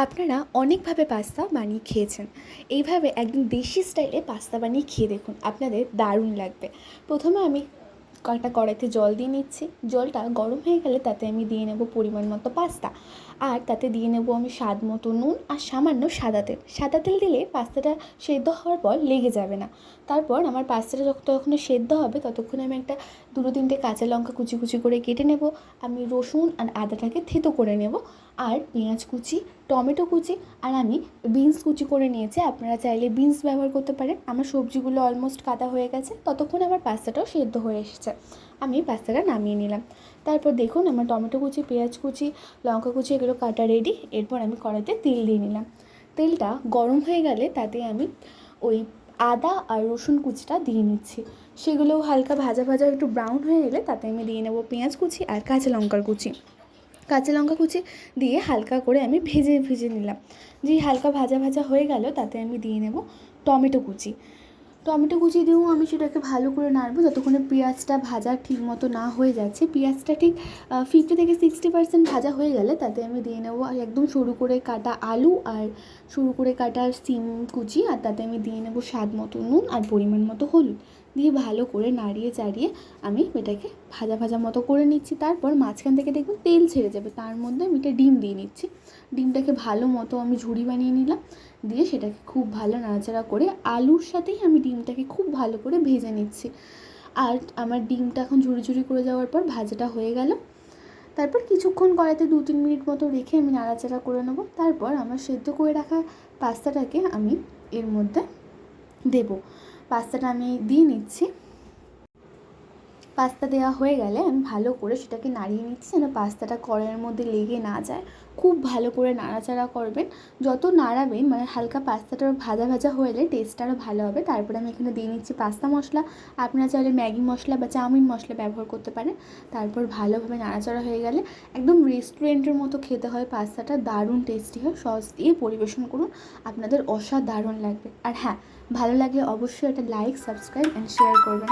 আপনারা অনেকভাবে পাস্তা বানিয়ে খেয়েছেন। এইভাবে একদম দেশি স্টাইলে পাস্তা বানিয়ে খেয়ে দেখুন, আপনাদের দারুণ লাগবে। প্রথমে আমি কয়েকটা কড়াইতে জল দিয়ে নিচ্ছি। জলটা গরম হয়ে গেলে তাতে আমি দিয়ে নেব পরিমাণ মতো পাস্তা, আর তাতে দিয়ে নেব আমি স্বাদ মতো নুন আর সামান্য সাদা তেল। সাদা তেল দিলে পাস্তাটা সেদ্ধ হওয়ার পর লেগে যাবে না। তারপর আমার পাস্তাটা যতক্ষণে সেদ্ধ হবে ততক্ষণে আমি একটা দুটো তিনটে কাঁচা লঙ্কা কুচি কুচি করে কেটে নেব। আমি রসুন আর আদাটাকে থেঁতো করে নেব, আর পেঁয়াজ কুচি, টমেটো কুচি, আর আমি বিনস কুচি করে নিয়েছি। আপনারা চাইলে বিনস ব্যবহার করতে পারেন। আমার সবজিগুলো অলমোস্ট কাটা হয়ে গেছে, ততক্ষণে আমার পাস্তাটাও সেদ্ধ হয়ে এসেছে। আমি পাস্তাটা নামিয়ে নিলাম। তারপর দেখুন আমার টমেটো কুচি, পেঁয়াজ কুচি, লঙ্কা কুচি এগুলো কাটা রেডি। এরপর আমি কড়াইতে তেল দিয়ে নিলাম। তেলটা গরম হয়ে গেলে তাতে আমি ওই আদা আর রসুন কুচিটা দিয়ে নিচ্ছি। সেগুলোও হালকা ভাজা ভাজা একটু ব্রাউন হয়ে গেলে তাতে আমি দিয়ে নেব পেঁয়াজ কুচি আর কাঁচা লঙ্কার কুচি। কাঁচা লঙ্কা কুচি দিয়ে হালকা করে আমি ভেজে নিলাম। যেই হালকা ভাজা ভাজা হয়ে গেল তাতে আমি দিয়ে নেব টমেটো কুচি। টমেটো কুচি দিয়েও আমি সেটাকে ভালো করে নাড়বো যতক্ষণে পেঁয়াজটা ভাজা ঠিক মতো না হয়ে যাচ্ছে। পেঁয়াজটা ঠিক 50-60% ভাজা হয়ে গেলে তাতে আমি দিয়ে নেবো একদম সরু করে কাটা আলু আর সরু করে কাটা সিম কুচি, আর তাতে আমি দিয়ে নেবো স্বাদ মতো নুন আর পরিমাণ মতো হলুদ দিয়ে ভালো করে নাড়িয়ে চাড়িয়ে আমি এটাকে ভাজা ভাজা মতো করে নিচ্ছি। তারপর মাঝখান থেকে দেখুন তেল ছেড়ে যাবে, তার মধ্যে আমি একটা ডিম দিয়ে নিচ্ছি। ডিমটাকে ভালো মতো আমি ঝুড়ি বানিয়ে নিলাম, দিয়ে সেটাকে খুব ভালো নাড়াচাড়া করে আলুর সাথেই আমি ডিমটাকে খুব ভালো করে ভেজে নিচ্ছি। আর আমার ডিমটা এখন ঝুড়ি ঝুড়ি করে যাওয়ার পর ভাজাটা হয়ে গেল। তারপর কিছুক্ষণ কড়াইতে 2-3 মিনিট মতো রেখে আমি নাড়াচাড়া করে নেবো। তারপর আমার সেদ্ধ করে রাখা পাস্তাটাকে আমি এর মধ্যে দেবো। পাস্তাটা আমি দিয়ে নিচ্ছি। পাস্তা দেওয়া হয়ে গেলে আমি ভালো করে সেটাকে নাড়িয়ে নিচ্ছি যেন পাস্তাটা কড়াইয়ের মধ্যে লেগে না যায়। খুব ভালো করে নাড়াচাড়া করবেন। যত নাড়াবেন মানে হালকা পাস্তাটা ভাজা ভাজা হয়ে এলে টেস্টটা আরও ভালো হবে। তারপরে আমি এখানে দিয়ে নিচ্ছি পাস্তা মশলা। আপনারা চাইলে ম্যাগি মশলা বা চাউমিন মশলা ব্যবহার করতে পারেন। তারপর ভালোভাবে নাড়াচাড়া হয়ে গেলে একদম রেস্টুরেন্টের মতো খেতে হয় পাস্তাটা, দারুণ টেস্টি হয়। সস দিয়ে পরিবেশন করুন, আপনাদের অসাধারণ লাগবে। আর হ্যাঁ, ভালো লাগলে অবশ্যই একটা লাইক, সাবস্ক্রাইব অ্যান্ড শেয়ার করবেন।